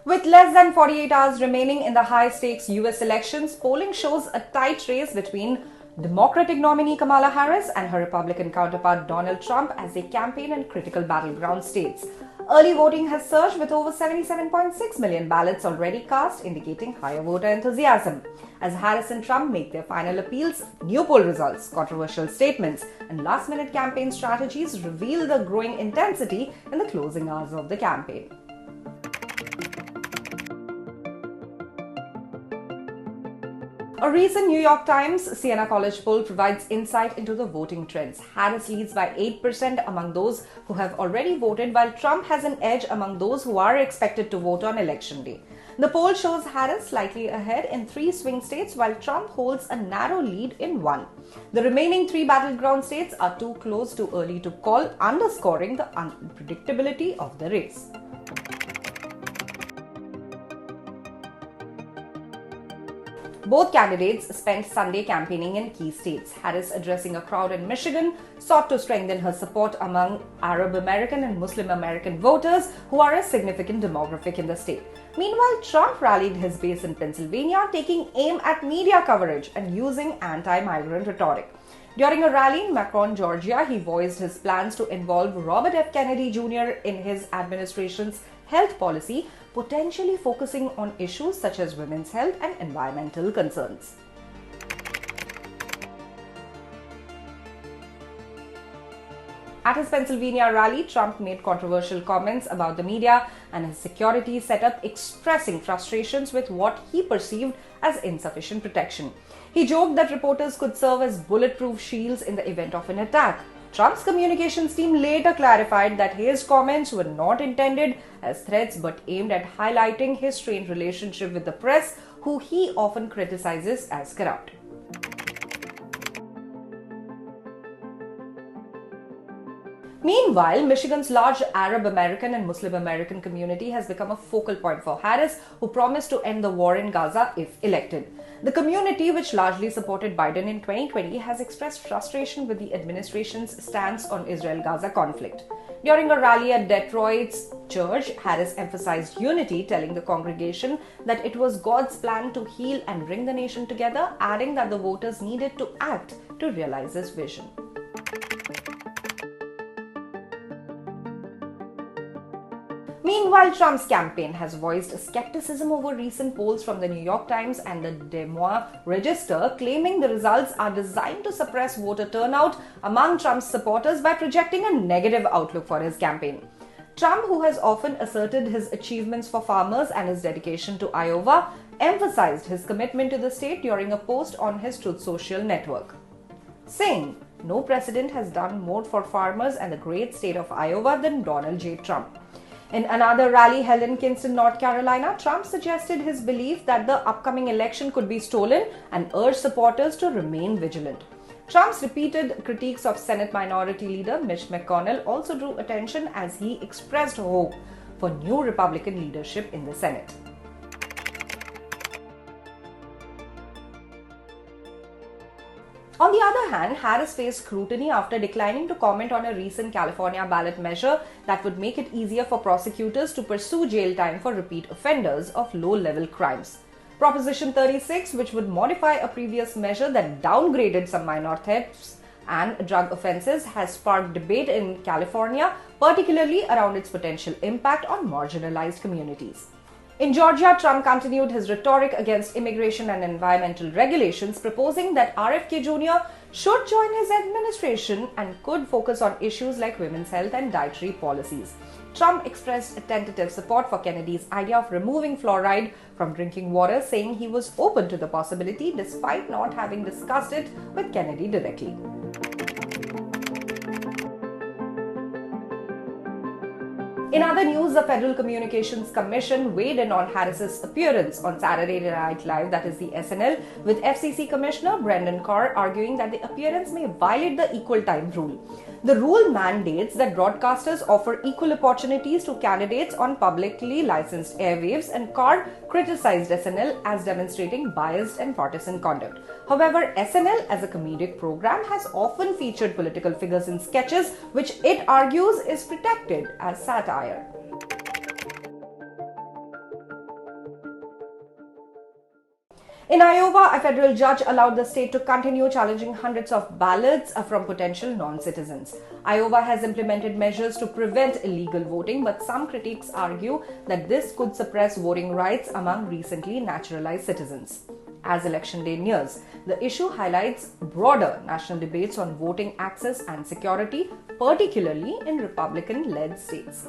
With less than 48 hours remaining in the high-stakes US elections, polling shows a tight race between Democratic nominee Kamala Harris and her Republican counterpart Donald Trump as they campaign in critical battleground states. Early voting has surged with over 77.6 million ballots already cast, indicating higher voter enthusiasm. As Harris and Trump make their final appeals, new poll results, controversial statements, and last-minute campaign strategies reveal the growing intensity in the closing hours of the campaign. A recent New York Times Siena College poll provides insight into the voting trends. Harris leads by 8% among those who have already voted, while Trump has an edge among those who are expected to vote on election day. The poll shows Harris slightly ahead in 3 swing states, while Trump holds a narrow lead in 1. The remaining 3 battleground states are too close, too early to call, underscoring the unpredictability of the race. Both candidates spent Sunday campaigning in key states. Harris, addressing a crowd in Michigan, sought to strengthen her support among Arab American and Muslim American voters, who are a significant demographic in the state. Meanwhile, Trump rallied his base in Pennsylvania, taking aim at media coverage and using anti-migrant rhetoric. During a rally in Macon, Georgia, he voiced his plans to involve Robert F. Kennedy Jr. in his administration's health policy, potentially focusing on issues such as women's health and environmental concerns. At his Pennsylvania rally, Trump made controversial comments about the media and his security setup, expressing frustrations with what he perceived as insufficient protection. He joked that reporters could serve as bulletproof shields in the event of an attack. Trump's communications team later clarified that his comments were not intended as threats but aimed at highlighting his strained relationship with the press, who he often criticizes as corrupt. Meanwhile, Michigan's large Arab American and Muslim American community has become a focal point for Harris, who promised to end the war in Gaza if elected. The community, which largely supported Biden in 2020, has expressed frustration with the administration's stance on Israel-Gaza conflict. During a rally at Detroit's church, Harris emphasized unity, telling the congregation that it was God's plan to heal and bring the nation together, adding that the voters needed to act to realize his vision. Meanwhile, Trump's campaign has voiced skepticism over recent polls from the New York Times and the Des Moines Register, claiming the results are designed to suppress voter turnout among Trump's supporters by projecting a negative outlook for his campaign. Trump, who has often asserted his achievements for farmers and his dedication to Iowa, emphasized his commitment to the state during a post on his Truth Social network, saying, "No president has done more for farmers and the great state of Iowa than Donald J. Trump." In another rally held in Kinston, North Carolina, Trump suggested his belief that the upcoming election could be stolen and urged supporters to remain vigilant. Trump's repeated critiques of Senate Minority Leader Mitch McConnell also drew attention as he expressed hope for new Republican leadership in the Senate. On the other hand, Harris faced scrutiny after declining to comment on a recent California ballot measure that would make it easier for prosecutors to pursue jail time for repeat offenders of low-level crimes. Proposition 36, which would modify a previous measure that downgraded some minor thefts and drug offenses, has sparked debate in California, particularly around its potential impact on marginalized communities. In Georgia, Trump continued his rhetoric against immigration and environmental regulations, proposing that RFK Jr. should join his administration and could focus on issues like women's health and dietary policies. Trump expressed a tentative support for Kennedy's idea of removing fluoride from drinking water, saying he was open to the possibility despite not having discussed it with Kennedy directly. In other news, the Federal Communications Commission weighed in on Harris's appearance on Saturday Night Live, that is the SNL, with FCC Commissioner Brendan Carr arguing that the appearance may violate the equal time rule. The rule mandates that broadcasters offer equal opportunities to candidates on publicly licensed airwaves, and Carr criticized SNL as demonstrating biased and partisan conduct. However, SNL as a comedic program has often featured political figures in sketches, which it argues is protected as satire. In Iowa, a federal judge allowed the state to continue challenging hundreds of ballots from potential non-citizens. Iowa has implemented measures to prevent illegal voting, but some critics argue that this could suppress voting rights among recently naturalized citizens. As election day nears, the issue highlights broader national debates on voting access and security, particularly in Republican-led states.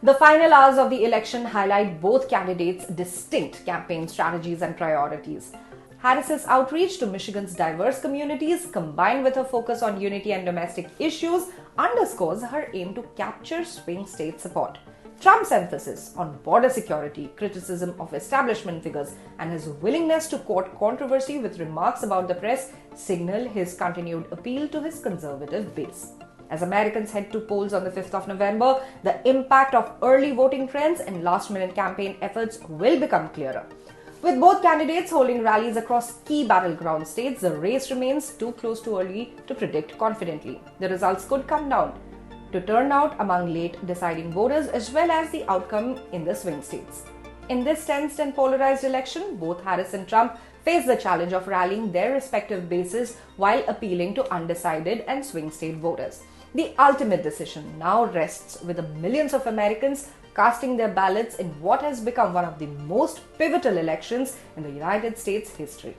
The final hours of the election highlight both candidates' distinct campaign strategies and priorities. Harris's outreach to Michigan's diverse communities, combined with her focus on unity and domestic issues, underscores her aim to capture swing state support. Trump's emphasis on border security, criticism of establishment figures, and his willingness to court controversy with remarks about the press signal his continued appeal to his conservative base. As Americans head to polls on the 5th of November, the impact of early voting trends and last-minute campaign efforts will become clearer. With both candidates holding rallies across key battleground states, the race remains too close too early to predict confidently. The results could come down to turnout among late deciding voters as well as the outcome in the swing states. In this tensed and polarized election, both Harris and Trump face the challenge of rallying their respective bases while appealing to undecided and swing state voters. The ultimate decision now rests with the millions of Americans casting their ballots in what has become one of the most pivotal elections in the United States history.